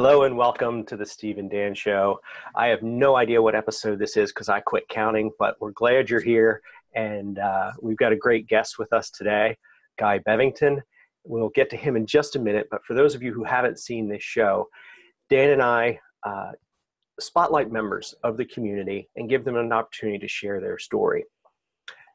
Hello and welcome to the Steve and Dan Show. I have no idea what episode this is because I quit counting, but we're glad you're here. And we've got a great guest with us today, Guy Bevington. We'll get to him in just a minute, but for those of you who haven't seen this show, Dan and I spotlight members of the community and give them an opportunity to share their story.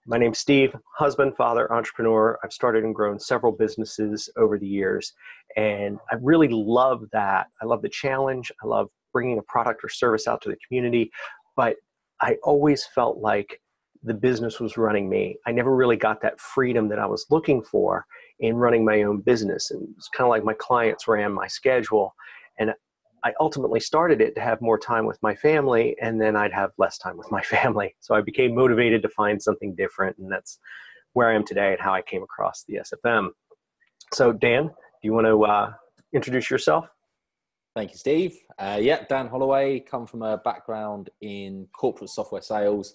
My name's Steve, husband, father, entrepreneur. I've started and grown several businesses over the years, and I really love that. I love the challenge. I love bringing a product or service out to the community, but I always felt like the business was running me. I never really got that freedom that I was looking for in running my own business, and it's kind of like my clients ran my schedule, and I ultimately started it to have more time with my family, and then I'd have less time with my family. So I became motivated to find something different, and that's where I am today and how I came across the SFM. So Dan, do you want to introduce yourself? Thank you, Steve. Dan Holloway, come from a background in corporate software sales.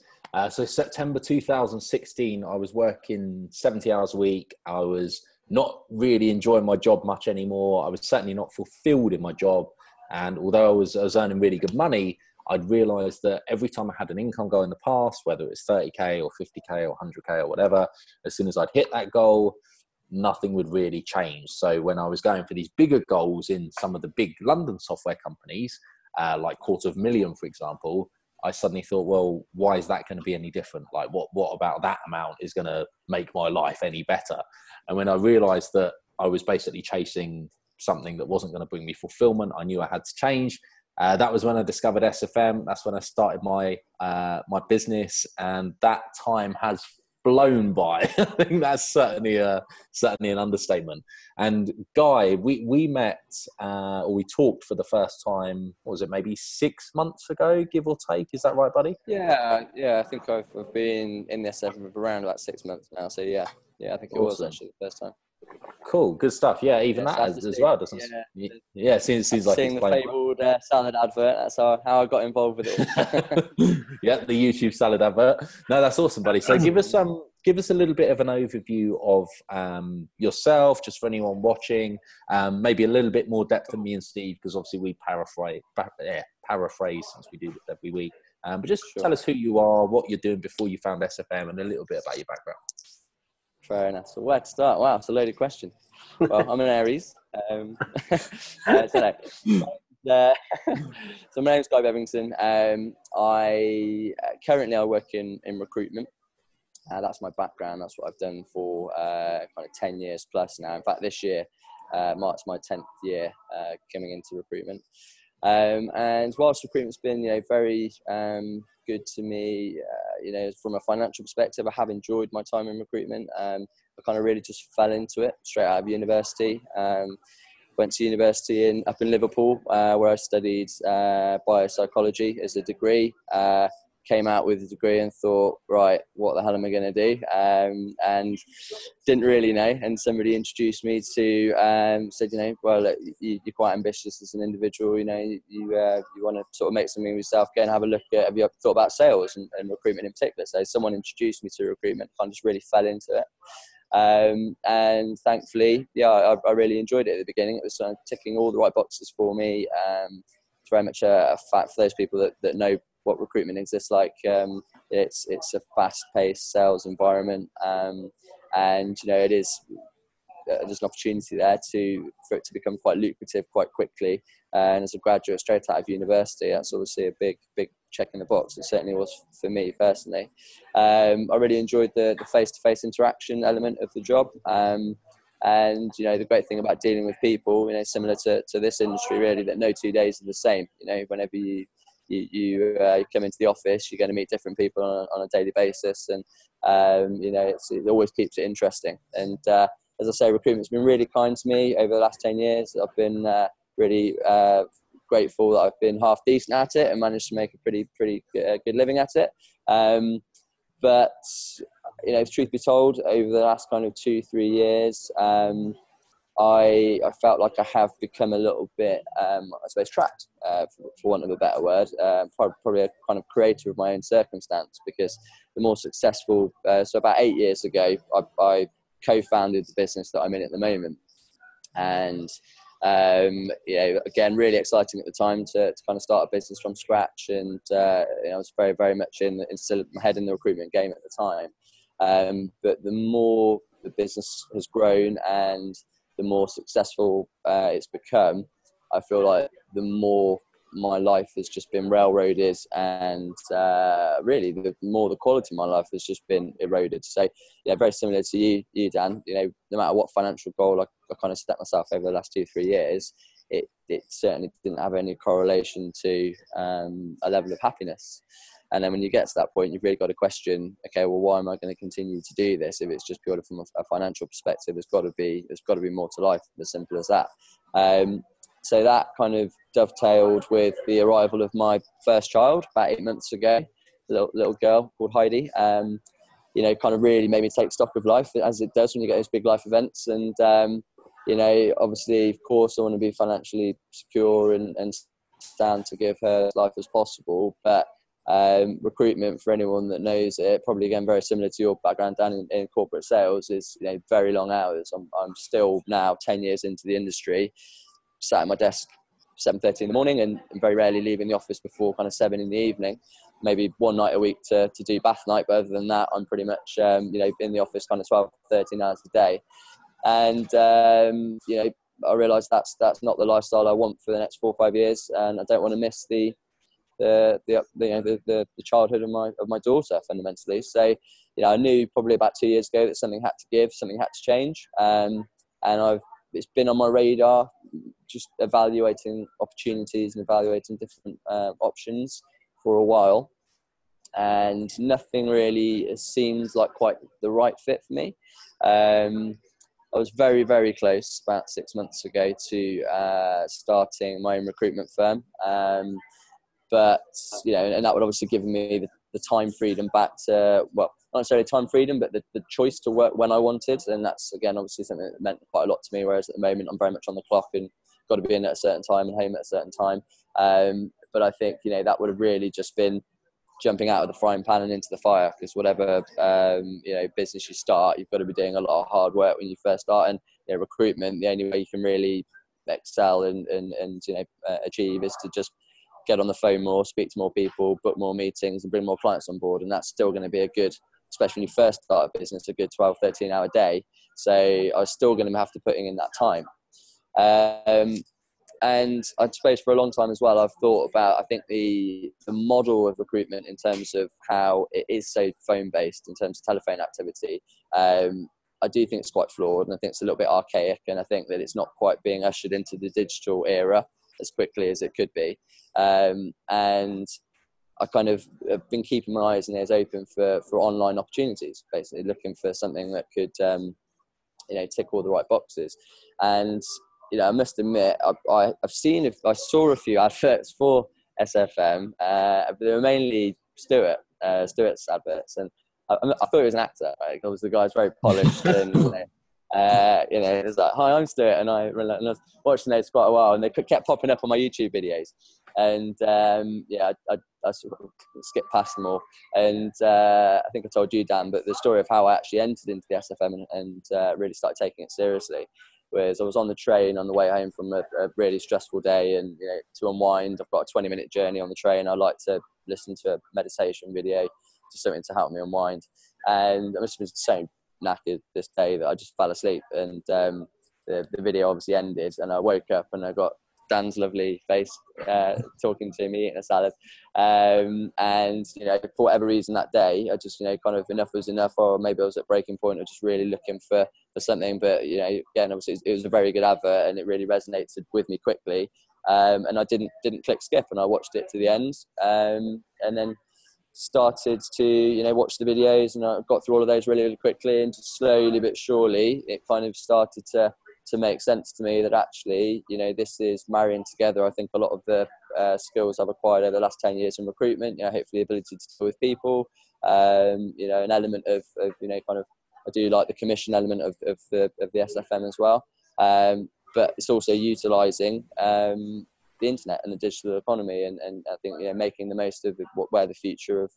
So September 2016, I was working 70 hours a week. I was not really enjoying my job much anymore. I was certainly not fulfilled in my job. And although I was earning really good money, I'd realized that every time I had an income goal in the past, whether it's 30K or 50K or 100K or whatever, as soon as I'd hit that goal, nothing would really change. So when I was going for these bigger goals in some of the big London software companies, like $250,000, for example, I suddenly thought, well, why is that going to be any different? Like, what about that amount is going to make my life any better? And when I realized that I was basically chasing something that wasn't going to bring me fulfillment, I knew I had to change. That was when I discovered SFM. That's when I started my business, and that time has blown by. I think that's certainly an understatement. And Guy, we met or we talked for the first time. What was it? Maybe 6 months ago, give or take. Is that right, buddy? Yeah. I think I've been in the SFM for around about 6 months now. So yeah, I think it was actually the first time. Cool, good stuff. Yeah, even that as well, doesn't it? Yeah, seems like seeing the fabled salad advert. That's how I got involved with it. Yeah, the YouTube salad advert. No, that's awesome, buddy. So give us a little bit of an overview of yourself, just for anyone watching. Maybe a little bit more depth than me and Steve, because obviously we paraphrase since we do this every week. But just tell us who you are, what you're doing before you found SFM, and a little bit about your background. Fair enough. So where to start? Wow, it's a loaded question. Well, I'm an Aries. So my name's Guy Bevington. I currently work in recruitment. That's my background. That's what I've done for kind of 10 years plus now. In fact, this year marks my 10th year coming into recruitment. And whilst recruitment's been, very good to me, from a financial perspective, I have enjoyed my time in recruitment. I kind of really just fell into it straight out of university. Went to university up in Liverpool, where I studied biopsychology as a degree. Came out with a degree and thought, right, what the hell am I going to do? And didn't really know. And somebody introduced me to, said, well, look, you're quite ambitious as an individual. You want to sort of make something of yourself. Go and have a look at, have you ever thought about sales and recruitment in particular? So someone introduced me to recruitment, kind of just really fell into it. And thankfully, I really enjoyed it at the beginning. It was ticking all the right boxes for me. It's very much a fact for those people that know what recruitment exists like. It's a fast-paced sales environment, and it is there's an opportunity there for it to become quite lucrative quite quickly. And as a graduate straight out of university, that's obviously a big check in the box. It certainly was for me personally. I really enjoyed the face-to-face interaction element of the job. And the great thing about dealing with people, similar to this industry really, that no 2 days are the same. Whenever you come into the office, you're going to meet different people on a daily basis, and it always keeps it interesting. And as I say, recruitment's been really kind to me over the last 10 years. I've been really grateful that I've been half decent at it and managed to make a pretty good living at it. But truth be told, over the last kind of 2-3 years, I felt like I have become a little bit, I suppose, trapped, for want of a better word. Probably a kind of creator of my own circumstance, because the more successful, so about 8 years ago, I co-founded the business that I'm in at the moment. And Again, really exciting at the time to kind of start a business from scratch, and I was very, very much still my head in the recruitment game at the time. But the more the business has grown and the more successful it's become, I feel like the more my life has just been railroaded, and really the more the quality of my life has just been eroded. So yeah, very similar to you Dan, no matter what financial goal I kind of set myself over the last 2-3 years, it certainly didn't have any correlation to a level of happiness. And then when you get to that point, you've really got to question, okay, well, why am I going to continue to do this? If it's just purely from a financial perspective, there's got to be more to life, as simple as that. So that kind of dovetailed with the arrival of my first child about 8 months ago, a little girl called Heidi. Kind of really made me take stock of life, as it does when you get those big life events. And, obviously, of course, I want to be financially secure and stand to give her as life as possible. But recruitment, for anyone that knows it, probably again very similar to your background, Dan, in corporate sales, is very long hours. I'm still now 10 years into the industry, sat at my desk 7:30 in the morning, and very rarely leaving the office before kind of 7 in the evening. Maybe one night a week to do bath night, but other than that, I'm pretty much in the office kind of 12-13 hours a day. And I realised that's not the lifestyle I want for the next 4 or 5 years, and I don't want to miss the childhood of my daughter fundamentally. So I knew probably about 2 years ago that something had to give, something had to change, and it's been on my radar, just evaluating opportunities and evaluating different options for a while, and nothing really seemed like quite the right fit for me. I was very, very close about 6 months ago to starting my own recruitment firm. But, and that would obviously give me the time freedom back to, well, not necessarily time freedom, but the choice to work when I wanted. And that's, again, obviously something that meant quite a lot to me, whereas at the moment I'm very much on the clock and got to be in at a certain time and home at a certain time. But I think, that would have really just been jumping out of the frying pan and into the fire, because whatever, business you start, you've got to be doing a lot of hard work when you first start. And recruitment, the only way you can really excel and achieve is to just get on the phone more, speak to more people, book more meetings and bring more clients on board. And that's still going to be a good, especially when you first start a business, a good 12-13 hour day. So I was still going to have to put in that time. And I suppose for a long time as well, I've thought about, I think the model of recruitment in terms of how it is so phone based in terms of telephone activity, I do think it's quite flawed, and I think it's a little bit archaic, and I think that it's not quite being ushered into the digital era as quickly as it could be. And I kind of have been keeping my eyes and ears open for online opportunities, basically looking for something that could, tick all the right boxes. And, I must admit, I saw a few adverts for SFM, but they were mainly Stuart's adverts. And I thought he was an actor, right? Because the guy's very polished and, it's like, hi, I'm Stuart, and I was watching those quite a while, and they kept popping up on my YouTube videos, and I sort of skipped past them all. And I think I told you, Dan, but the story of how I actually entered into the SFM and really started taking it seriously was I was on the train on the way home from a really stressful day, and to unwind, I've got a 20-minute journey on the train. I like to listen to a meditation video, just something to help me unwind, and I must have been so knackered this day that I just fell asleep, and the video obviously ended, and I woke up and I got Dan's lovely face talking to me eating a salad, and for whatever reason that day I just kind of enough was enough, or maybe I was at breaking point of just really looking for something. But again, obviously it was a very good advert and it really resonated with me quickly, and I didn't click skip, and I watched it to the end, and then started to watch the videos, and I got through all of those really, really quickly, and just slowly but surely it kind of started to make sense to me that actually this is marrying together, I think, a lot of the skills I've acquired over the last 10 years in recruitment, hopefully the ability to deal with people, an element of kind of, I do like the commission element of the SFM as well, but it's also utilising the internet and the digital economy, and I think making the most of where the future of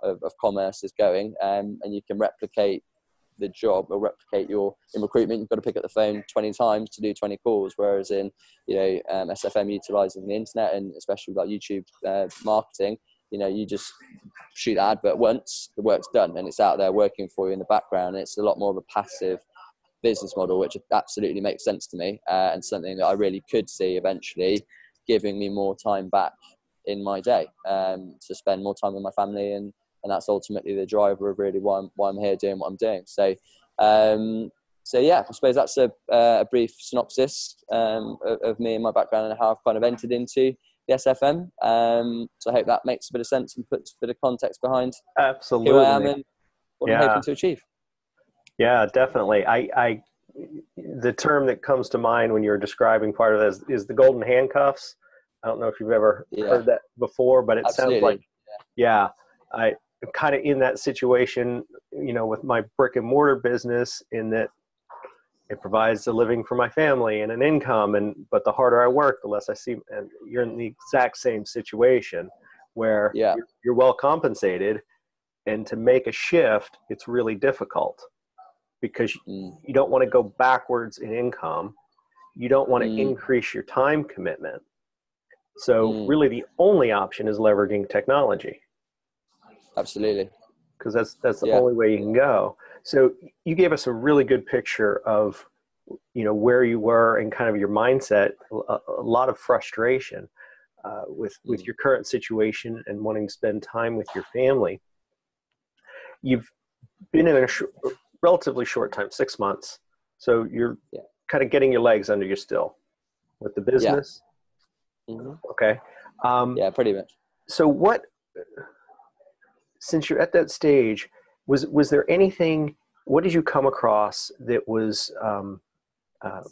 of commerce is going, and you can replicate the job or replicate in recruitment, you've got to pick up the phone 20 times to do 20 calls. Whereas in, SFM, utilizing the internet and especially like YouTube marketing, you just shoot the advert once, the work's done and it's out there working for you in the background. And it's a lot more of a passive business model, which absolutely makes sense to me, and something that I really could see eventually giving me more time back in my day, to spend more time with my family, and that's ultimately the driver of really why I'm here doing what I'm doing. So yeah, I suppose that's a brief synopsis of me and my background and how I've kind of entered into the SFM. So I hope that makes a bit of sense and puts a bit of context behind Absolutely who I am and what I'm hoping to achieve. Yeah, definitely. The term that comes to mind when you're describing part of this is the golden handcuffs. I don't know if you've ever heard that before, but it sounds like, I'm kind of in that situation, with my brick and mortar business, in that it provides a living for my family and an income. But the harder I work, the less I see. And you're in the exact same situation where you're well compensated, and to make a shift, it's really difficult because you don't want to go backwards in income. You don't want to increase your time commitment. So really the only option is leveraging technology. Absolutely. Because that's the only way you can go. So you gave us a really good picture of, where you were and kind of your mindset, a lot of frustration with your current situation and wanting to spend time with your family. You've been in a relatively short time, 6 months. So you're kind of getting your legs under you still with the business. Yeah. Mm-hmm. Okay. Pretty much. So since you're at that stage, was there anything, what did you come across that was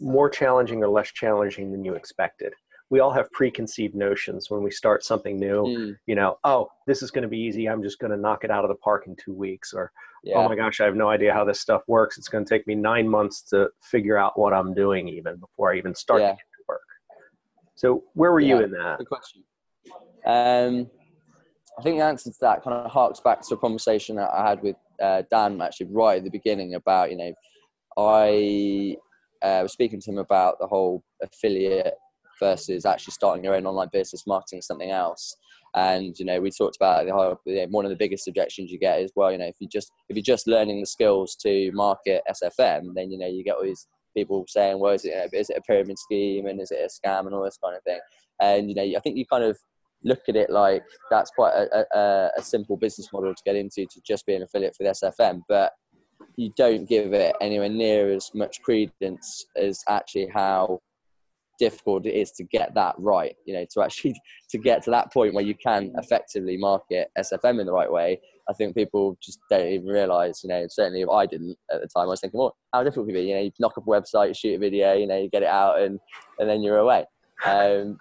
more challenging or less challenging than you expected? We all have preconceived notions when we start something new, this is going to be easy. I'm just going to knock it out of the park in 2 weeks, or, oh my gosh, I have no idea how this stuff works. It's going to take me 9 months to figure out what I'm doing even before I even start to get to work. So where were you in that? Good question. I think the answer to that kind of harks back to a conversation that I had with Dan actually right at the beginning about, I was speaking to him about the whole affiliate versus actually starting your own online business, marketing something else. And, we talked about one of the biggest objections you get is, well, if you're just learning the skills to market SFM, then, you get all these people saying, well, is it a pyramid scheme and is it a scam and all this kind of thing. And, I think you kind of look at it like that's quite a simple business model to get into, to just be an affiliate for the SFM, but you don't give it anywhere near as much credence as actually how difficult it is to get that right, to get to that point where you can effectively market SFM in the right way. I think people just don't even realize, certainly if I didn't at the time, I was thinking, well, how difficult could it be? You knock up a website, you shoot a video, you get it out and then you're away.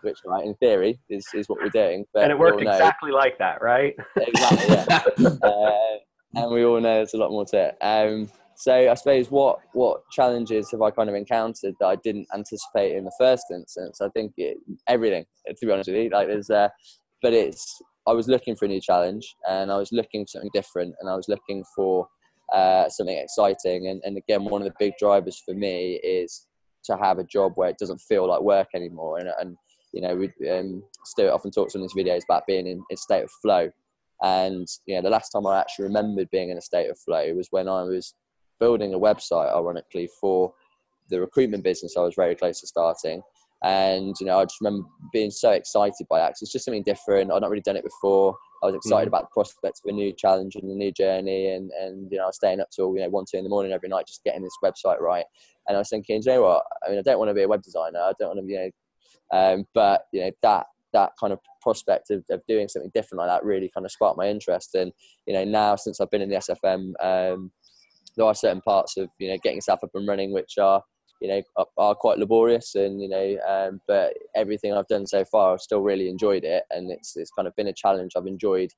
Which, right, in theory is what we're doing. But and it worked exactly like that, right? Exactly, yeah. And we all know there's a lot more to it. So I suppose what challenges have I kind of encountered that I didn't anticipate in the first instance? I think everything, to be honest with you. I was looking for a new challenge, and I was looking for something different, and I was looking for something exciting. And again, one of the big drivers for me is to have a job where it doesn't feel like work anymore. And Stuart often talks on his videos about being in a state of flow. And the last time I actually remembered being in a state of flow was when I was building a website, ironically, for the recruitment business I was very close to starting. And I just remember being so excited by that, 'cause it's just something different. I'd not really done it before. I was excited about the prospect of a new challenge and a new journey, and I was staying up till 1-2 in the morning every night just getting this website right. And I was thinking, you know what? I mean, I don't want to be a web designer. I don't want to be, but that kind of prospect of doing something different like that really kind of sparked my interest. And now since I've been in the SFM, there are certain parts of getting yourself up and running which are quite laborious, and but everything I've done so far, I've still really enjoyed it, and it's kind of been a challenge I've enjoyed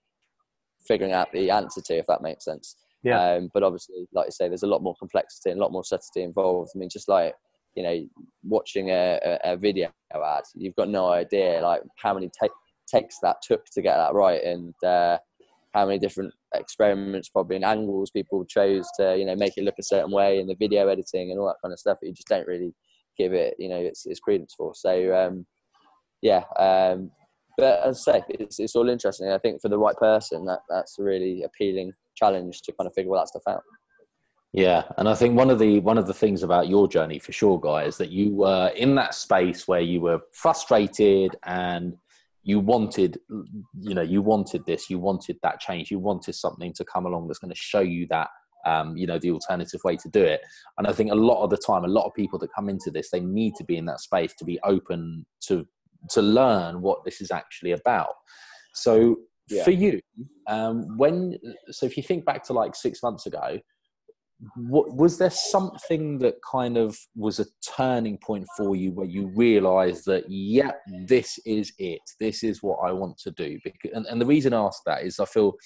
figuring out the answer to, if that makes sense. Yeah. But obviously, like you say, there's a lot more complexity and a lot more subtlety involved. I mean, just like watching a video ad, you've got no idea like how many takes that took to get that right, and how many different experiments probably and angles people chose to, you know, make it look a certain way, and the video editing and all that kind of stuff that you just don't really give it, you know, its credence for. So but as I say, it's all interesting. I think for the right person, that's a really appealing challenge to kind of figure all that stuff out. Yeah, and I think one of the things about your journey for sure, Guy, is that you were in that space where you were frustrated and you wanted this, you wanted that change, you wanted something to come along that's going to show you that, the alternative way to do it. And I think a lot of the time, a lot of people that come into this, they need to be in that space to be open to learn what this is actually about. So for you, if you think back to like 6 months ago, what was there something that kind of was a turning point for you where you realized that, this is it, this is what I want to do? And the reason I ask that is I feel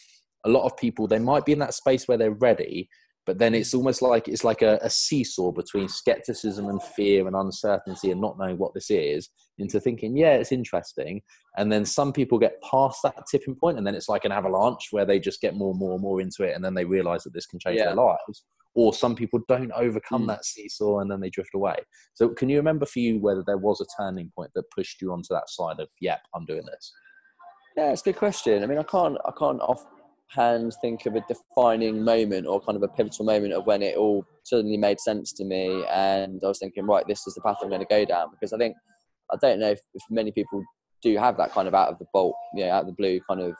a lot of people, they might be in that space where they're ready, but then it's almost like it's like a seesaw between skepticism and fear and uncertainty and not knowing what this is, into thinking, it's interesting. And then some people get past that tipping point, and then it's like an avalanche where they just get more and more and more into it, and then they realize that this can change their lives. Or some people don't overcome that seesaw and then they drift away. So can you remember for you whether there was a turning point that pushed you onto that side of, I'm doing this? Yeah, it's a good question. I mean, I can't offhand think of a defining moment or kind of a pivotal moment of when it all suddenly made sense to me and I was thinking, right, this is the path I'm going to go down. Because I don't know if many people do have that kind of out of the blue kind of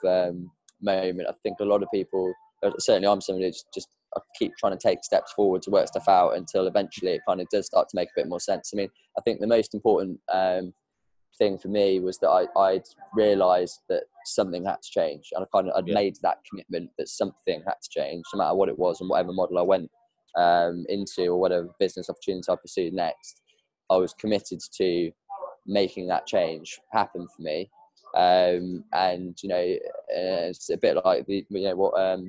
moment. I think a lot of people, certainly I'm somebody who's just I keep trying to take steps forward to work stuff out until eventually it kind of does start to make a bit more sense. I mean, I think the most important thing for me was that I'd realised that something had to change, and I'd made that commitment that something had to change, no matter what it was and whatever model I went into or whatever business opportunity I pursued next. I was committed to making that change happen for me, and it's a bit like what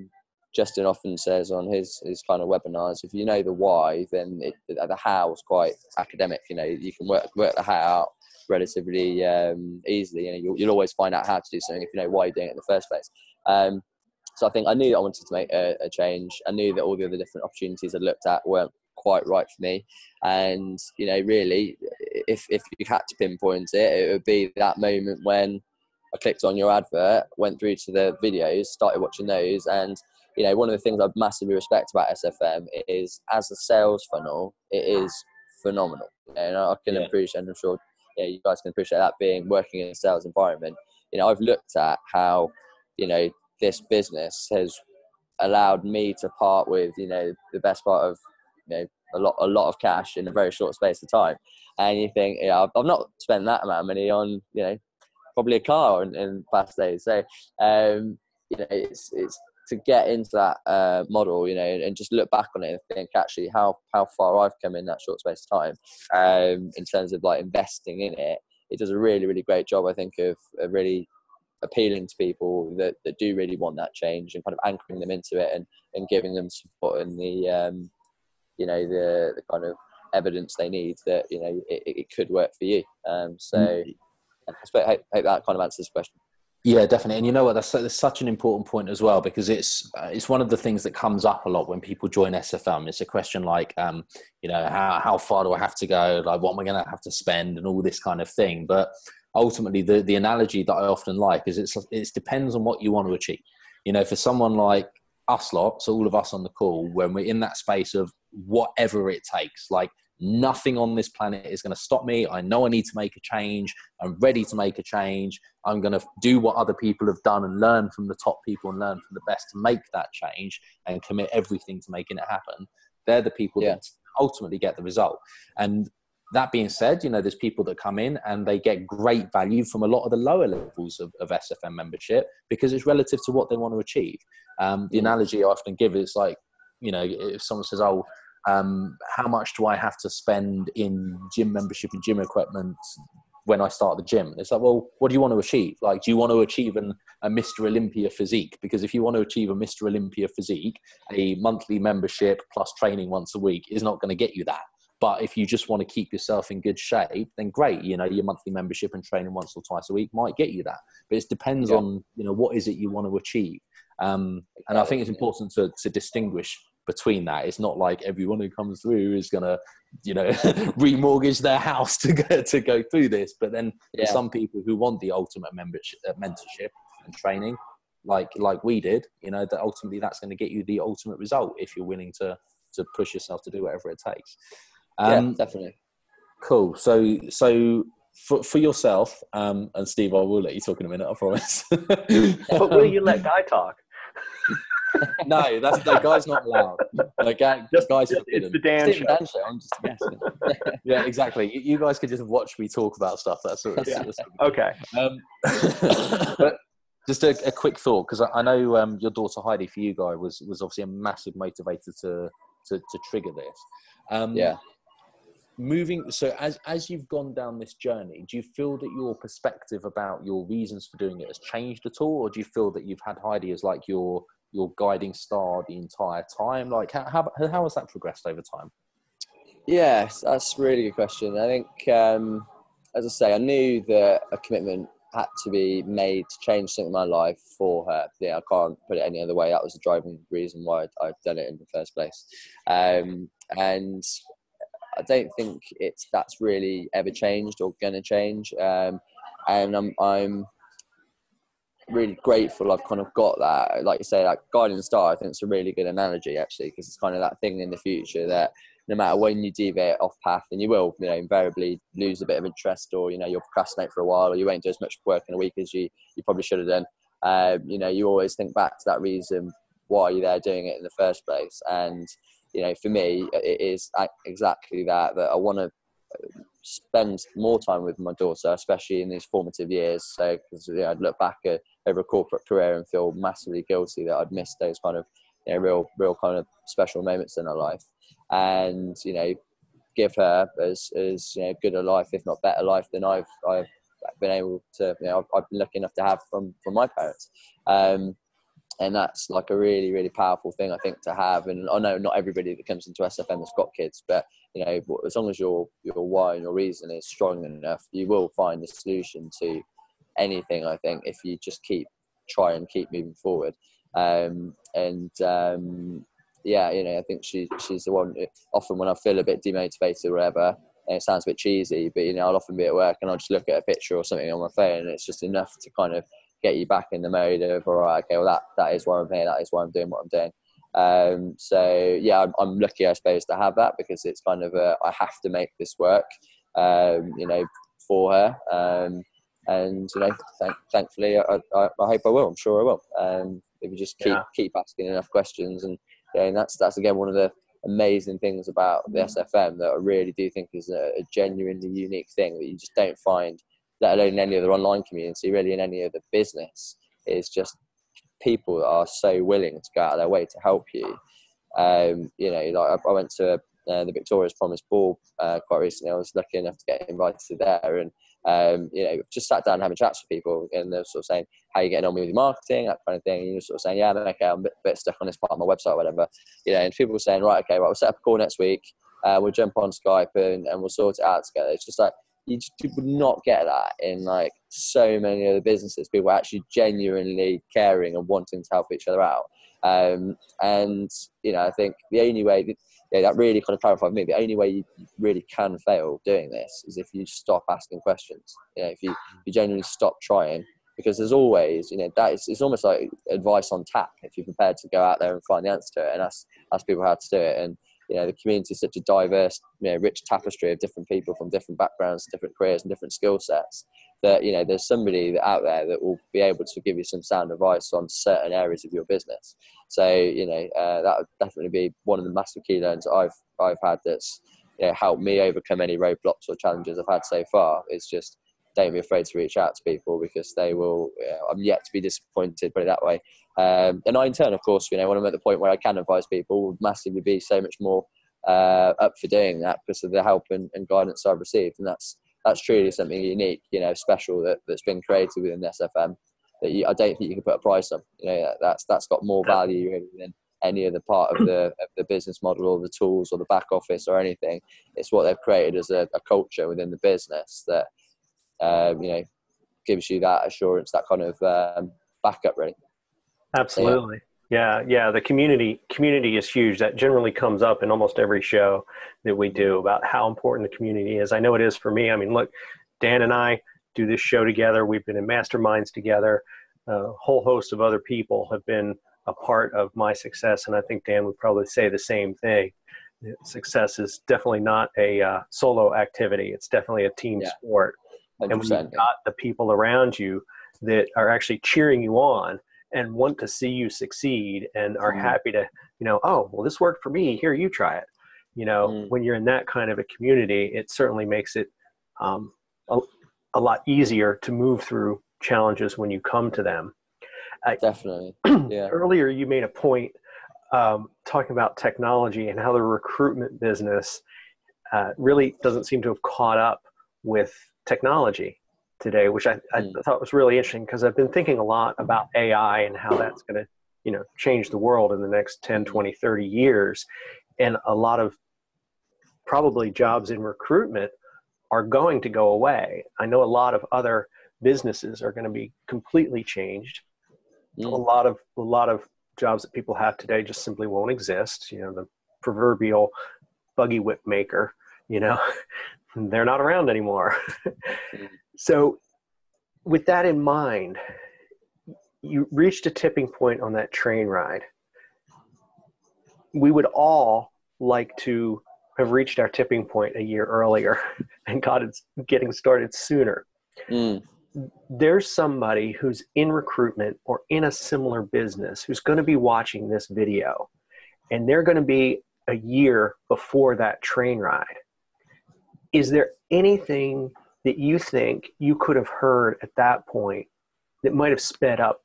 Justin often says on his kind of webinars. If you know the why, then the how is quite academic. You can work the how out relatively easily. You'll always find out how to do something if you know why you're doing it in the first place. So I think I knew that I wanted to make a change. I knew that all the other different opportunities I looked at weren't quite right for me. And really, if you had to pinpoint it would be that moment when I clicked on your advert, went through to the videos, started watching those, and one of the things I massively respect about SFM is, as a sales funnel, it is phenomenal. And I can appreciate, and I'm sure you guys can appreciate that, being working in a sales environment. I've looked at how this business has allowed me to part with the best part of a lot of cash in a very short space of time. And you think, I've not spent that amount of money on probably a car in past days. So it's to get into that model, and just look back on it and think actually how far I've come in that short space of time, in terms of like investing in it. It does a really, really great job, I think, of really appealing to people that do really want that change, and kind of anchoring them into it and giving them support and the the kind of evidence they need that it could work for you. So I hope that kind of answers the question. Yeah, definitely. And you know what, that's such an important point as well, because it's one of the things that comes up a lot when people join SFM. It's a question like, how far do I have to go? Like, what am I going to have to spend, and all this kind of thing. But ultimately, the analogy that I often like is it depends on what you want to achieve. For someone like us lot, so all of us on the call, when we're in that space of whatever it takes, like, nothing on this planet is going to stop me. I know I need to make a change. I'm ready to make a change. I'm going to do what other people have done and learn from the top people and learn from the best to make that change and commit everything to making it happen. They're the people that ultimately get the result. And that being said, there's people that come in and they get great value from a lot of the lower levels of SFM membership because it's relative to what they want to achieve. The analogy I often give is like, if someone says, how much do I have to spend in gym membership and gym equipment when I start the gym? It's like, well, what do you want to achieve? Like, do you want to achieve a Mr. Olympia physique? Because if you want to achieve a Mr. Olympia physique, a monthly membership plus training once a week is not going to get you that. But if you just want to keep yourself in good shape, then great. Your monthly membership and training once or twice a week might get you that. But it depends on, what is it you want to achieve. And I think it's important to distinguish between that. It's not like everyone who comes through is going to, remortgage their house to go through this. But then there's some people who want the ultimate mentorship and training, like we did, that ultimately that's going to get you the ultimate result if you're willing to push yourself to do whatever it takes. Definitely. Cool. So for yourself, and Steve, I will let you talk in a minute, I promise. But will you let Guy talk? No, the guy's not allowed. Guy's forbidden. It's the Dan show. I'm just guessing. Yeah, exactly. You guys could just watch me talk about stuff. That's okay. But just a quick thought, because I know your daughter Heidi, for you, Guy, was obviously a massive motivator to trigger this. So as you've gone down this journey, do you feel that your perspective about your reasons for doing it has changed at all, or do you feel that you've had Heidi as like your guiding star the entire time? Like how has that progressed over time? Yes, that's a really good question. I think, as I say, I knew that a commitment had to be made to change something in my life for her. I can't put it any other way. That was the driving reason why I'd done it in the first place. And I don't think that's really ever changed or going to change. And I'm really grateful I've kind of got that. Like you say, that guiding star, I think it's a really good analogy, actually, because it's kind of that thing in the future that no matter when you deviate off path, and you will, invariably lose a bit of interest, or, you'll procrastinate for a while, or you won't do as much work in a week as you probably should have done. You always think back to that reason why you're there doing it in the first place. And, for me, it is exactly that I want to spend more time with my daughter, especially in these formative years. So, because I'd look back over a corporate career and feel massively guilty that I'd missed those kind of real kind of special moments in her life, and give her as good a life, if not better life, than I've been able to. I've been lucky enough to have from my parents. And that's like a really, really powerful thing, I think, to have. And I know not everybody that comes into SFM has got kids, but as long as your why and your reason is strong enough, you will find the solution to anything, I think, if you just keep moving forward. I think she's the one. Often when I feel a bit demotivated or whatever, and it sounds a bit cheesy, but I'll often be at work and I'll just look at a picture or something on my phone, and it's just enough to kind of get you back in the mode of, all right, okay, well that is why I'm here, that is why I'm doing what I'm doing. I'm lucky, I suppose, to have that, because it's kind of I have to make this work, for her. Thankfully, I hope I will. I'm sure I will. If you just keep asking enough questions, and that's again one of the amazing things about the SFM that I really do think is a genuinely unique thing that you just don't find, let alone in any other online community, really in any other business, is just people that are so willing to go out of their way to help you. I went to the Victoria's Promise Ball quite recently. I was lucky enough to get invited there, and just sat down having chats with people, and they're sort of saying, how are you getting on with your marketing, that kind of thing, and you're sort of saying, I'm a bit stuck on this part of my website or whatever, and people were saying, right, we'll set up a call next week, we'll jump on Skype and we'll sort it out together. It's just like, you just would not get that in like so many other businesses, people actually genuinely caring and wanting to help each other out. I think the only way that really kind of clarified for me, the only way you really can fail doing this is if you stop asking questions. If you genuinely stop trying, because there's always, it's almost like advice on tap if you're prepared to go out there and find the answer to it and ask people how to do it. And the community is such a diverse, rich tapestry of different people from different backgrounds, different careers and different skill sets, that, there's somebody out there that will be able to give you some sound advice on certain areas of your business. So, that would definitely be one of the massive key learns I've had that's helped me overcome any roadblocks or challenges I've had so far. It's just, don't be afraid to reach out to people, because they will, I'm yet to be disappointed, put it that way. And I, in turn, of course, when I'm at the point where I can advise people, would massively be so much more up for doing that because of the help and guidance I've received. And that's truly something unique, special that's been created within the SFM that I don't think you can put a price on. That's got more value really than any other part of the business model or the tools or the back office or anything. It's what they've created as a culture within the business that gives you that assurance, that kind of backup, really. Absolutely. Yeah. The community is huge. That generally comes up in almost every show that we do about how important the community is. I know it is for me. I mean, look, Dan and I do this show together. We've been in masterminds together. A whole host of other people have been a part of my success, and I think Dan would probably say the same thing. Success is definitely not a solo activity. It's definitely a team sport. 100%, and when you've got the people around you that are actually cheering you on and want to see you succeed and are happy to, oh, well, this worked for me. Here, you try it. When you're in that kind of a community, it certainly makes it a lot easier to move through challenges when you come to them. Definitely. Yeah. Earlier, you made a point talking about technology and how the recruitment business really doesn't seem to have caught up with technology today, which I thought was really interesting, because I've been thinking a lot about AI and how that's going to, change the world in the next 10, 20, 30 years. And a lot of probably jobs in recruitment are going to go away. I know a lot of other businesses are going to be completely changed. A lot of jobs that people have today just simply won't exist. The proverbial buggy whip maker, they're not around anymore. So with that in mind, you reached a tipping point on that train ride. We would all like to have reached our tipping point a year earlier and getting started sooner. There's somebody who's in recruitment or in a similar business who's going to be watching this video, and they're going to be a year before that train ride. Is there anything that you think you could have heard at that point that might have sped up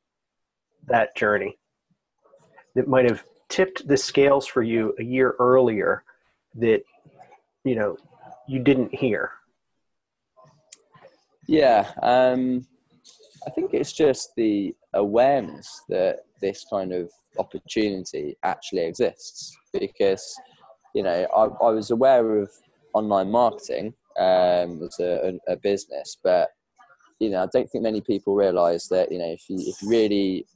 that journey, that might have tipped the scales for you a year earlier that, you didn't hear? Yeah. I think it's just the awareness that this kind of opportunity actually exists, because, I was aware of online marketing as a business, but, I don't think many people realize that, if you really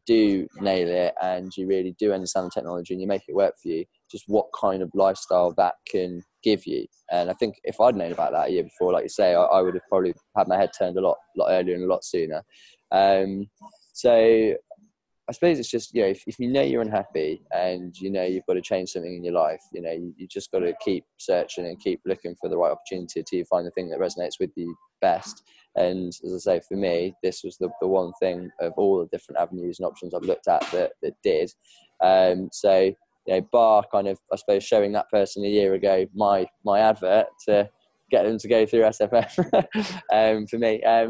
do nail it and you really do understand the technology and you make it work for you, just what kind of lifestyle that can give you. And I think if I'd known about that a year before, like you say, I would have probably had my head turned a lot earlier and a lot sooner. So I suppose it's just, if you're unhappy and you've got to change something in your life, you just got to keep searching and keep looking for the right opportunity until you find the thing that resonates with you best. And as I say, for me, this was the one thing of all the different avenues and options I've looked at that did. So, bar kind of, I suppose, showing that person a year ago my advert to get them to go through SFF. For me, I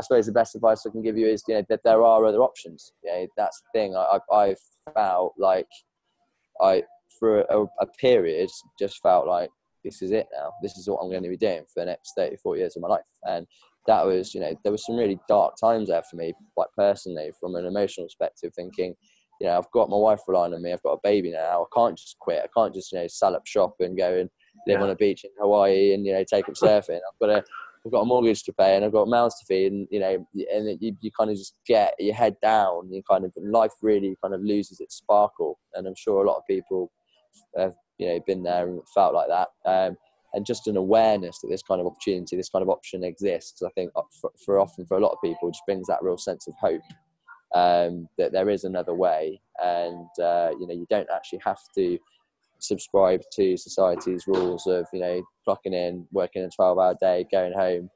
suppose the best advice I can give you is, that there are other options. That's the thing. I've felt like for a period, just felt like this is it now. This is what I'm going to be doing for the next 30, 40 years of my life. And that was, there was some really dark times there for me, quite personally, from an emotional perspective, thinking, I've got my wife relying on me. I've got a baby now. I can't just quit. I can't just, sell up shop and go and live on a beach in Hawaii and, take up surfing. I've got a mortgage to pay and I've got mouths to feed, and and you kind of just get your head down. You kind of, life really kind of loses its sparkle. And I'm sure a lot of people have been there and felt like that. And just an awareness that this kind of opportunity, this kind of option exists, I think for often for a lot of people, just brings that real sense of hope, that there is another way, and you don't actually have to subscribe to society's rules of clocking in, working a 12-hour day, going home,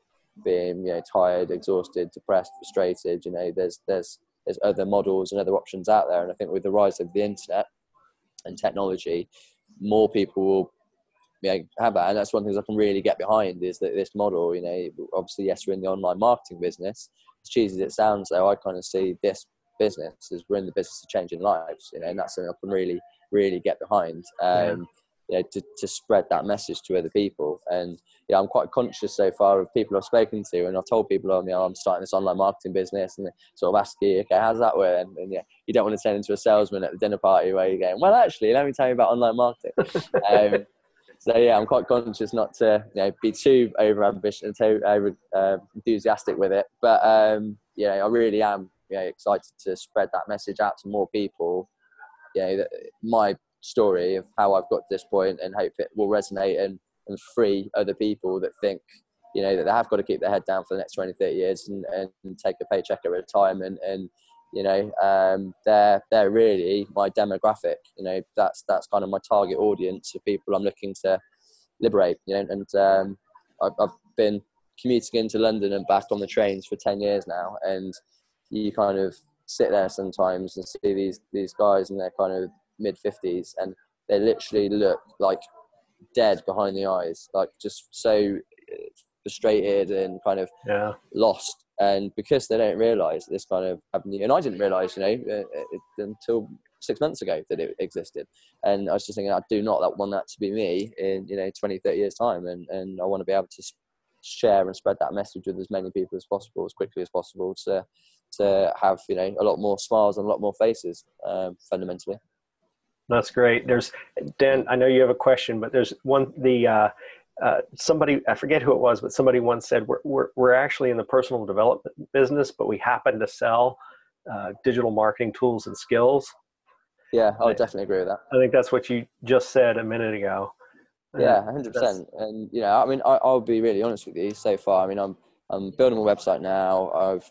being tired, exhausted, depressed, frustrated. There's other models and other options out there, and I think with the rise of the internet and technology, more people will have that. And that's one of the things I can really get behind, is that this model, obviously, yes, we're in the online marketing business. As cheesy as it sounds, though, I kind of see this business as we're in the business of changing lives, and that's something I can really, really get behind. To spread that message to other people. And I'm quite conscious so far of people I've spoken to, and I've told people, I'm starting this online marketing business, and they sort of ask you, okay, how's that work? And you don't want to turn into a salesman at the dinner party where you're going, well, actually, let me tell you about online marketing. So I'm quite conscious not to be too over ambitious and too over enthusiastic with it, but I really am excited to spread that message out to more people. My story of how I've got to this point, and hope it will resonate and free other people that think, that they have got to keep their head down for the next 20, 30 years and take a paycheck at retirement. And, they're really my demographic. That's kind of my target audience of people I'm looking to liberate, and I've been commuting into London and back on the trains for 10 years now. And you kind of sit there sometimes and see these guys in their kind of mid-50s, and they literally look like dead behind the eyes, like just so frustrated and kind of lost. And because they don't realise this kind of avenue, and I didn't realise, until 6 months ago that it existed. And I was just thinking, I do not want that to be me in 20, 30 years time, and I want to be able to share and spread that message with as many people as possible, as quickly as possible, to have a lot more smiles and a lot more faces, fundamentally. That's great. There's, Dan, I know you have a question, but there's one, somebody, I forget who it was, but somebody once said, we're actually in the personal development business, but we happen to sell digital marketing tools and skills. Yeah, I would definitely agree with that. I think that's what you just said a minute ago. Yeah, 100%. And, I'll be really honest with you so far. I mean, I'm building my website now. I've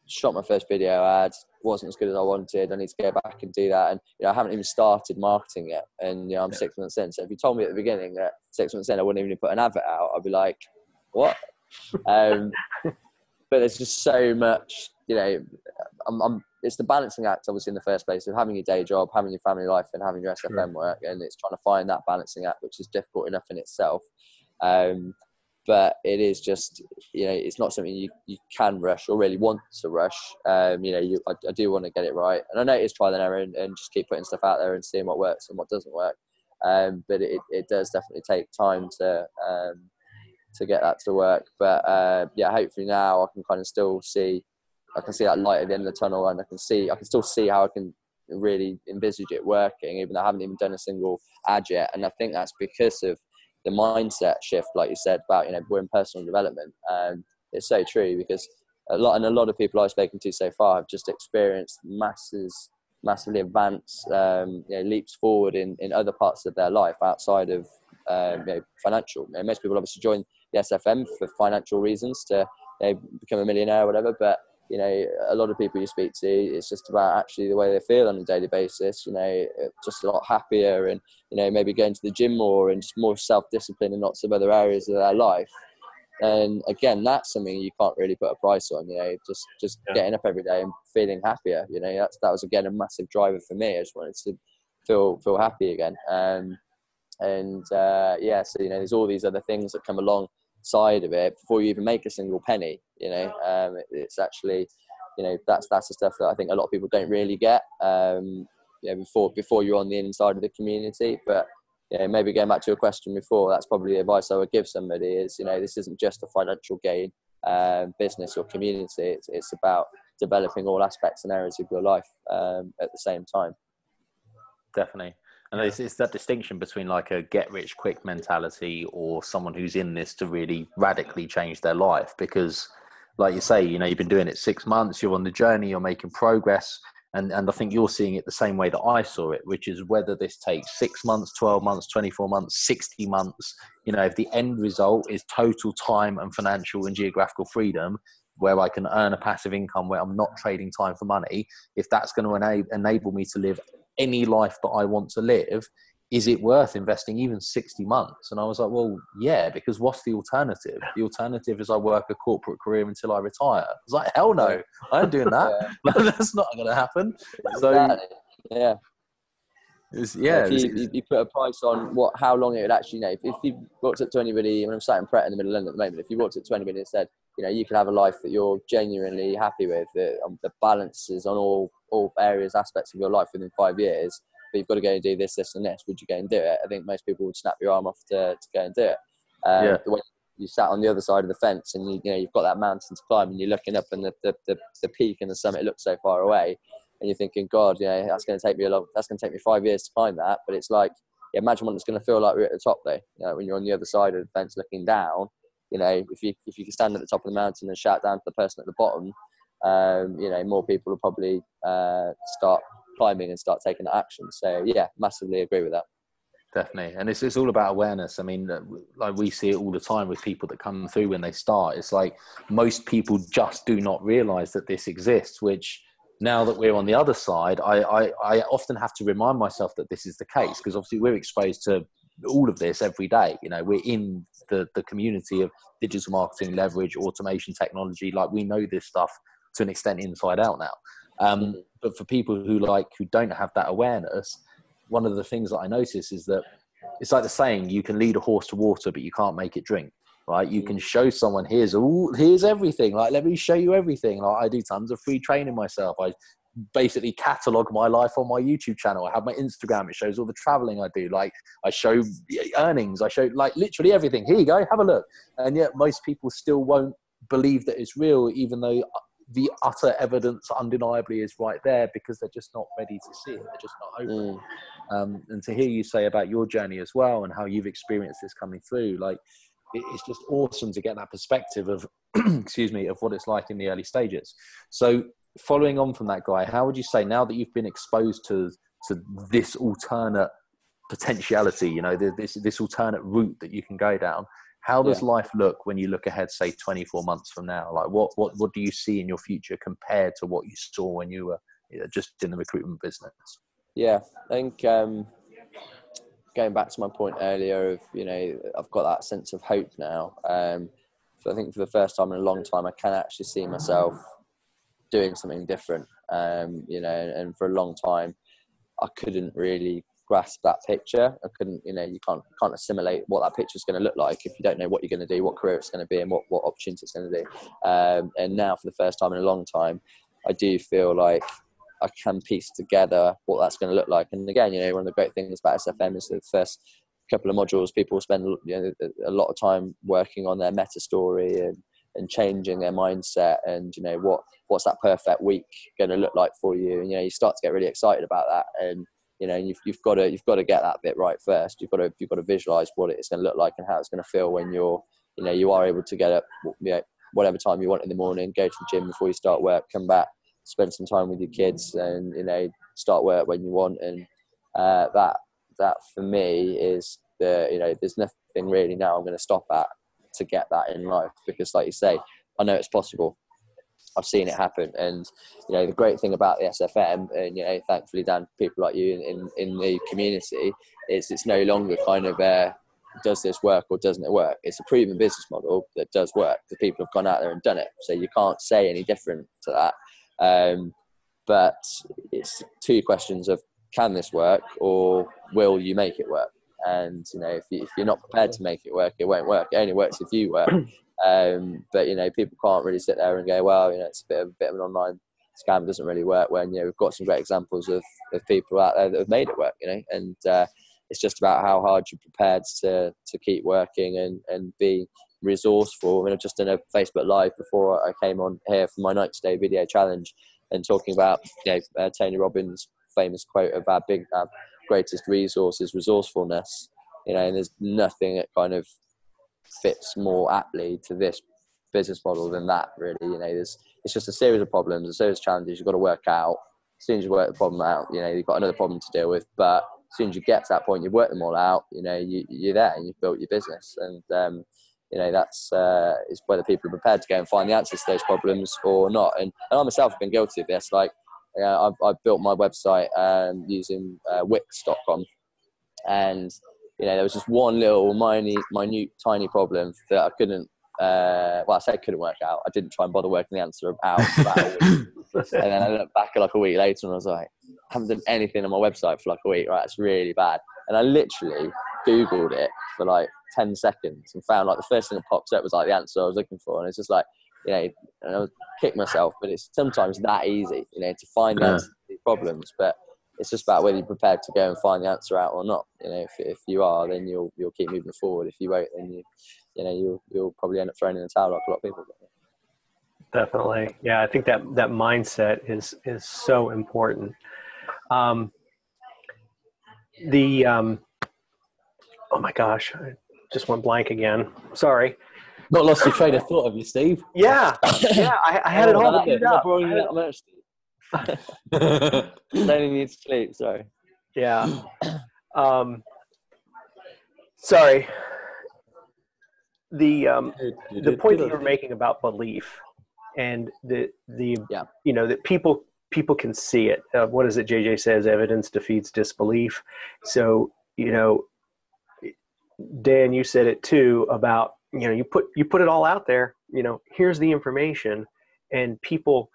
shot my first video ad, wasn't as good as I wanted. I need to go back and do that. And, I haven't even started marketing yet. And, I'm 6 months in. So if you told me at the beginning that 6 months in, I wouldn't even put an advert out, I'd be like, what? But there's just so much, it's the balancing act, obviously, in the first place, of having your day job, having your family life, and having your SFM work. And it's trying to find that balancing act, which is difficult enough in itself. But it is just, it's not something you can rush or really want to rush. I do want to get it right. And I know it's trial and error and just keep putting stuff out there and seeing what works and what doesn't work. But it does definitely take time to get that to work. But hopefully now I can kind of still see that light at the end of the tunnel, and I can still see how I can really envisage it working, even though I haven't even done a single ad yet. And I think that's because of the mindset shift, like you said, about, we're in personal development. It's so true, because a lot of people I've spoken to so far have just experienced massively advanced leaps forward in other parts of their life outside of financial. Most people obviously join the SFM for financial reasons, to become a millionaire or whatever, but a lot of people you speak to, it's just about actually the way they feel on a daily basis, just a lot happier, and, maybe going to the gym more, and just more self-discipline in lots of other areas of their life. And again, that's something you can't really put a price on, just getting up every day and feeling happier. That was, again, a massive driver for me. I just wanted to feel happy again. So, there's all these other things that come alongside of it before you even make a single penny. It's actually, that's the stuff that I think a lot of people don't really get, before you're on the inside of the community. But maybe going back to your question before, that's probably the advice I would give somebody is, this isn't just a financial gain, business or community. It's about developing all aspects and areas of your life at the same time. Definitely. And it's that distinction between like a get rich quick mentality or someone who's in this to really radically change their life. Because like you say, you've been doing it 6 months, you're on the journey, you're making progress. And I think you're seeing it the same way that I saw it, which is whether this takes 6 months, 12 months, 24 months, 60 months, if the end result is total time and financial and geographical freedom, where I can earn a passive income, where I'm not trading time for money, if that's going to enable me to live any life that I want to live, is it worth investing even 60 months? And I was like, well, yeah, because what's the alternative? The alternative is I work a corporate career until I retire. I was like, hell no, I ain't doing that. That's not going to happen. So, yeah. If you put a price on how long it would actually, if you walked up to anybody, I'm sat in Pret in the middle of London at the moment, if you walked up to anybody and said, you can have a life that you're genuinely happy with, the balance is on all areas, aspects of your life within 5 years, but you've got to go and do this, this and this, would you go and do it? I think most people would snap your arm off to go and do it. The way you sat on the other side of the fence and you've got that mountain to climb and you're looking up and the peak and the summit looks so far away, and you're thinking, God, that's going to take me 5 years to climb that. But it's like, imagine what it's going to feel like we're at the top though. When you're on the other side of the fence looking down, if you can stand at the top of the mountain and shout down to the person at the bottom, more people will probably start climbing and start taking action. So yeah, massively agree with that. Definitely. And it's all about awareness. I mean, like we see it all the time with people that come through when they start. It's like most people just do not realize that this exists, which now that we're on the other side, I often have to remind myself that this is the case, because obviously we're exposed to all of this every day. We're in the community of digital marketing, leverage, automation, technology. Like, we know this stuff to an extent inside out now. But for people who don't have that awareness, one of the things that I notice is that it's like the saying, you can lead a horse to water, but you can't make it drink, right? You can show someone, here's everything. Like, let me show you everything. Like, I do tons of free training myself. I basically catalog my life on my YouTube channel. I have my Instagram. It shows all the traveling I do. Like, I show earnings. I show like literally everything. Here you go, have a look. And yet most people still won't believe that it's real, even though the utter evidence undeniably is right there, because they're just not ready to see it. They're just not open. And to hear you say about your journey as well and how you've experienced this coming through, like, it's just awesome to get that perspective of, excuse me, of what it's like in the early stages. So following on from that, Guy, how would you say, now that you've been exposed to this alternate potentiality, this alternate route that you can go down, how does life look when you look ahead, say 24 months from now? Like, what do you see in your future compared to what you saw when you were just in the recruitment business? Yeah, I think going back to my point earlier of, I've got that sense of hope now. So I think for the first time in a long time, I can actually see myself doing something different. And for a long time, I couldn't really grasp that picture. I couldn't, you can't assimilate what that picture is going to look like if you don't know what you're going to do, what career it's going to be, and what opportunity it's going to do. And now, for the first time in a long time, I do feel like I can piece together what that's going to look like. And again, one of the great things about SFM is the first couple of modules, people spend a lot of time working on their meta story and changing their mindset, and what's that perfect week going to look like for you. And you start to get really excited about that, and you've got to get that bit right first. You've got to visualize what it's going to look like and how it's going to feel when you are able to get up whatever time you want in the morning, go to the gym before you start work, come back, spend some time with your kids, and start work when you want. And that for me is there's nothing really now I'm going to stop at to get that in life, because like you say, I know it's possible. I've seen it happen. And the great thing about the SFM, and thankfully, Dan, people like you in the community, is it's no longer kind of does this work or doesn't it work? It's a proven business model that does work. The people have gone out there and done it, so you can't say any different to that. But it's two questions of, can this work, or will you make it work? And if you're not prepared to make it work, it won't work. It only works if you work. But people can't really sit there and go, well, it's a bit of an online scam, it doesn't really work, when we've got some great examples of people out there that have made it work. And it's just about how hard you're prepared to keep working and be resourceful. I mean, I've just done a Facebook Live before I came on here for my 90 Day video challenge, and talking about Tony Robbins' famous quote of our greatest resource is resourcefulness. And there's nothing that kind of fits more aptly to this business model than that, really. It's just a series of problems, a series of challenges you've got to work out. As soon as you work the problem out, you've got another problem to deal with. But as soon as you get to that point, you've worked them all out, you're there and you've built your business. And that's is whether people are prepared to go and find the answers to those problems or not. And I myself have been guilty of this. Like, I've built my website using Wix.com, and there was just one little minute tiny problem that I couldn't. I say couldn't work out. I didn't try and bother working the answer out for about a week. And then I looked back like a week later and I was like, I haven't done anything on my website for like a week. Right, it's really bad. And I literally Googled it for like 10 seconds and found like the first thing that pops up was like the answer I was looking for. And it's just like, and I was kick myself, but it's sometimes that easy, to find the answer to these problems. But it's just about whether you're prepared to go and find the answer out or not. If you are, then you'll keep moving forward. If you won't, then you'll probably end up throwing in the towel like a lot of people do. Definitely. Yeah, I think that mindset is so important. Oh my gosh, I just went blank again. Sorry. Not lost your train of thought, have you, Steve? Yeah, I had it all queued up. That much. Only needs sleep. Sorry. Yeah. Sorry. The point that you're making about belief and the you know, that people can see it. What is it JJ says? Evidence defeats disbelief. So, you know, Dan, you said it too about, you know, you put it all out there, you know, here's the information, and people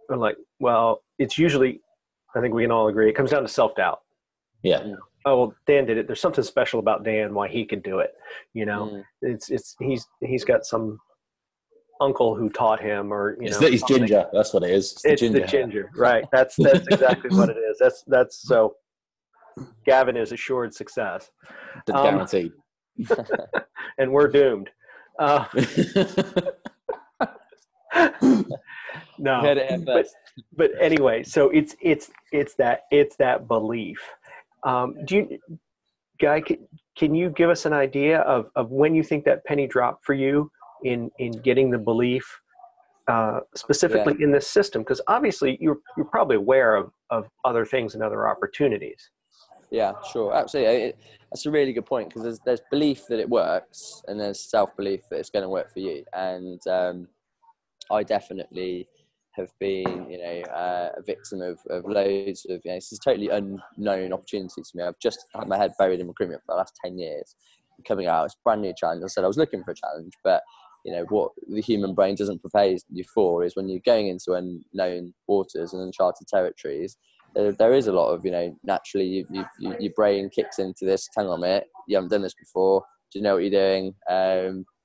are like, well, it's usually, I think we can all agree, it comes down to self-doubt. Yeah. Oh, well, Dan did it. There's something special about Dan, why he could do it. You know, he's got some uncle who taught him, or, you know, he's ginger. That's what it is. It's the ginger. Right. That's exactly what it is. That's so Gavin is assured success. Guaranteed. And we're doomed. No, but anyway, so it's that belief. Guy, can you give us an idea of when you think that penny dropped for you in getting the belief, specifically in this system? Because obviously you're probably aware of other things and other opportunities. Yeah, sure, absolutely. That's a really good point, because there's belief that it works, and there's self-belief that it's going to work for you. And I definitely have been, you know, a victim of loads of, you know, this is totally unknown opportunities to me. I've just had my head buried in recruitment for the last 10 years. Coming out, it's a brand new challenge. I said I was looking for a challenge, but, you know, what the human brain doesn't prepare you for is when you're going into unknown waters and uncharted territories, there is a lot of, you know, naturally your brain kicks into this, hang on a minute, you haven't done this before, do you know what you're doing?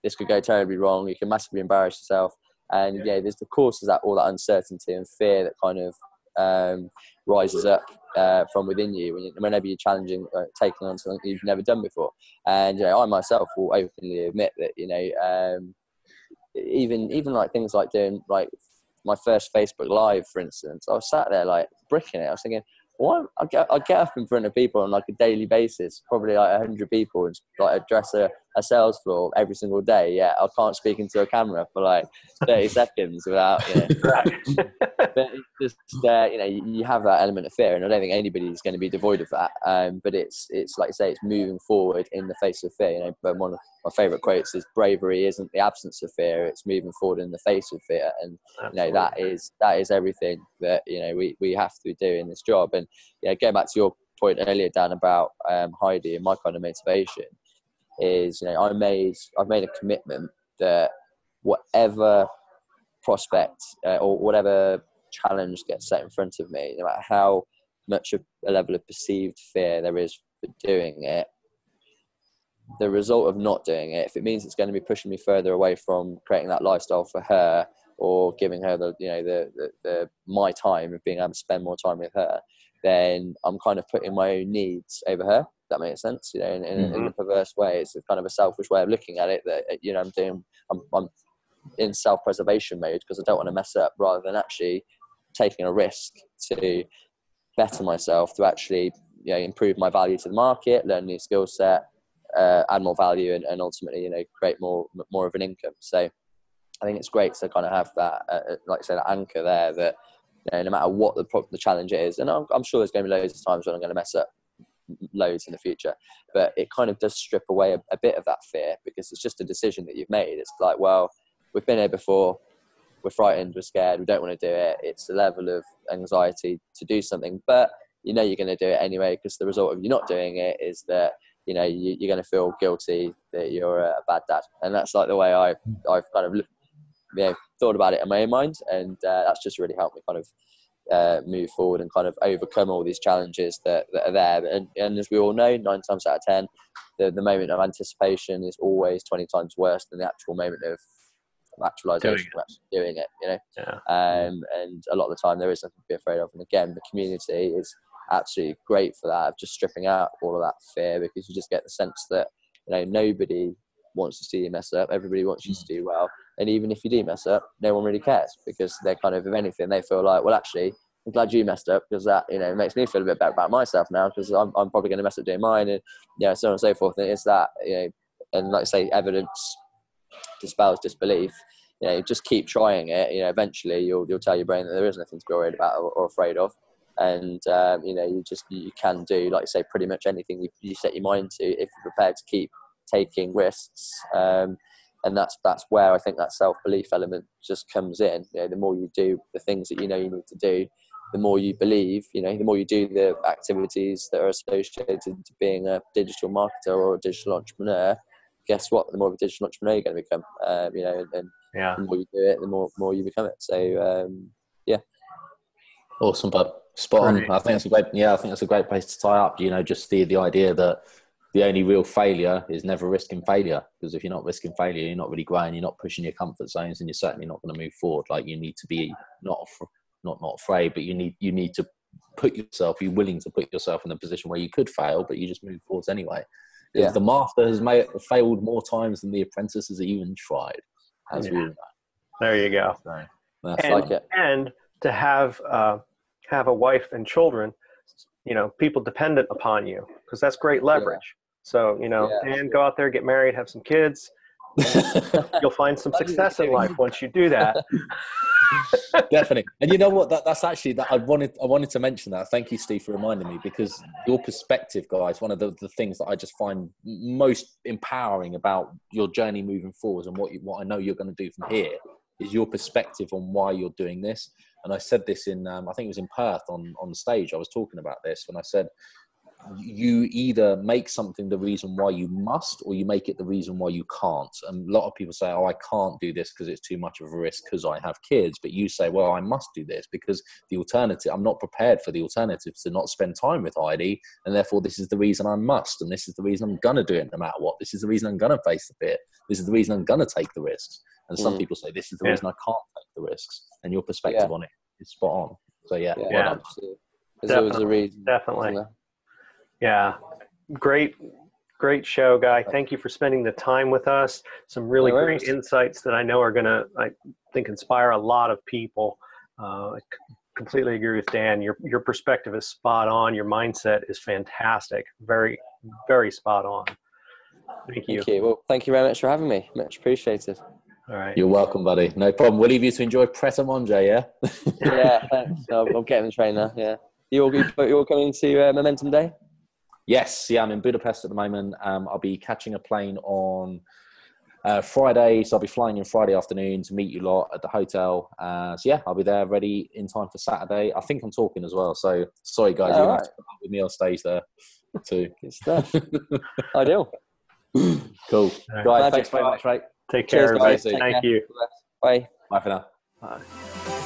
This could go terribly wrong, you can massively embarrass yourself. And yeah, there's of course that all that uncertainty and fear that kind of rises up from within you whenever you're challenging, taking on something you've never done before. And, you know, I myself will openly admit that, you know, even like things like doing like my first Facebook Live, for instance, I was sat there like bricking it. I was thinking, well, I get up in front of people on like a daily basis, probably like 100 people, and like address a sales floor every single day. Yeah, I can't speak into a camera for like 30 seconds without, you know. But it's just, you know, you have that element of fear, and I don't think anybody's going to be devoid of that. But it's like I say, it's moving forward in the face of fear. You know, but one of my favourite quotes is, "Bravery isn't the absence of fear; it's moving forward in the face of fear." And you know, that is everything that, you know, we have to do in this job. And yeah, going back to your point earlier, Dan, about Heidi and my kind of motivation is, you know, I've made a commitment that whatever prospect or whatever challenge gets set in front of me, no matter how much of a level of perceived fear there is for doing it, the result of not doing it, if it means it's going to be pushing me further away from creating that lifestyle for her, or giving her the my time of being able to spend more time with her, then I'm kind of putting my own needs over her. That makes sense, you know, in a perverse way. It's a kind of a selfish way of looking at it, that, you know, I'm in self-preservation mode because I don't want to mess up, rather than actually taking a risk to better myself, to actually, you know, improve my value to the market, learn a new skill set, add more value, and ultimately, you know, create more of an income. So I think it's great to kind of have that, like I said, that anchor there, that, you know, no matter what the challenge is, and I'm sure there's going to be loads of times when I'm going to mess up loads in the future, but it kind of does strip away a bit of that fear, because it's just a decision that you've made. It's like, well, we've been here before, we're frightened, we're scared, we don't want to do it. It's a level of anxiety to do something, but you know you're going to do it anyway, because the result of you not doing it is that, you know, you're going to feel guilty that you're a bad dad. And that's like the way I've kind of, you know, thought about it in my own mind, and that's just really helped me kind of move forward and kind of overcome all these challenges that are there. And as we all know, 9 times out of 10, the moment of anticipation is always 20 times worse than the actual moment of actualization, of actually doing it, you know. And a lot of the time there is nothing to be afraid of. And again, the community is absolutely great for that, of just stripping out all of that fear, because you just get the sense that, you know, nobody wants to see you mess up, everybody wants you to do well. And even if you do mess up, no one really cares, because they're kind of, if anything, they feel like, well, actually, I'm glad you messed up, because that, you know, makes me feel a bit better about myself now, because I'm probably going to mess up doing mine, and, you know, so on and so forth. And it's that, you know, and like I say, evidence dispels disbelief. Just keep trying it. Eventually you'll tell your brain that there is nothing to be worried about or afraid of. And, you can do, like you say, pretty much anything you set your mind to if you're prepared to keep taking risks. And that's where I think that self-belief element just comes in. The more you do the things that you need to do, the more you believe, the more you do the activities that are associated to being a digital marketer or a digital entrepreneur. Guess what? The more of a digital entrepreneur you're going to become, and the more you do it, the more you become it. So, Awesome, bud. Spot on. I think that's a great place to tie up. Just the idea that the only real failure is never risking failure. Because if you're not risking failure, you're not really growing. You're not pushing your comfort zones, and you're certainly not going to move forward. Like, you need to be not afraid, but you need to be willing to put yourself in a position where you could fail, but you just move forwards anyway. Because the master has failed more times than the apprentice has even tried, as we all know. There you go. So, and to have a wife and children, people dependent upon you, because that's great leverage. So, and go out there, get married, have some kids. You'll find some success in life once you do that. Definitely. And you know what? That's actually that I wanted to mention that. Thank you, Steve, for reminding me, because your perspective, guys, one of the things that I just find most empowering about your journey moving forward and what I know you're going to do from here is your perspective on why you're doing this. And I said this in, I think it was in Perth on stage. I was talking about this when I said, you either make something the reason why you must, or you make it the reason why you can't. And a lot of people say, I can't do this because it's too much of a risk because I have kids. But you say, well, I must do this because the alternative, I'm not prepared for the alternative to not spend time with Heidi. And therefore, this is the reason I must. And this is the reason I'm going to do it no matter what. This is the reason I'm going to face the fear. This is the reason I'm going to take the risks. And some people say, this is the reason I can't take the risks. And your perspective on it is spot on. So, there's always a reason. Definitely. Yeah. Great show, Guy. Thank you for spending the time with us. Some really great insights that I know are going to, I think, inspire a lot of people. I completely agree with Dan. Your perspective is spot on. Your mindset is fantastic. Very, very spot on. Thank you. Well, thank you very much for having me. Much appreciated. All right. You're welcome, buddy. No problem. We'll leave you to enjoy Pret a Manger, yeah? Yeah, thanks. I'm getting the train now, yeah. You're coming to Momentum Day? Yes, I'm in Budapest at the moment. I'll be catching a plane on Friday, so I'll be flying in Friday afternoon to meet you lot at the hotel. I'll be there ready in time for Saturday. I think I'm talking as well, so sorry guys, you'll have to put up with me on stage there too. Good stuff. Ideal. Cool. Guys, thanks very much, mate. Take care, everybody. Guys. Thank you. Bye. Bye for now. Bye.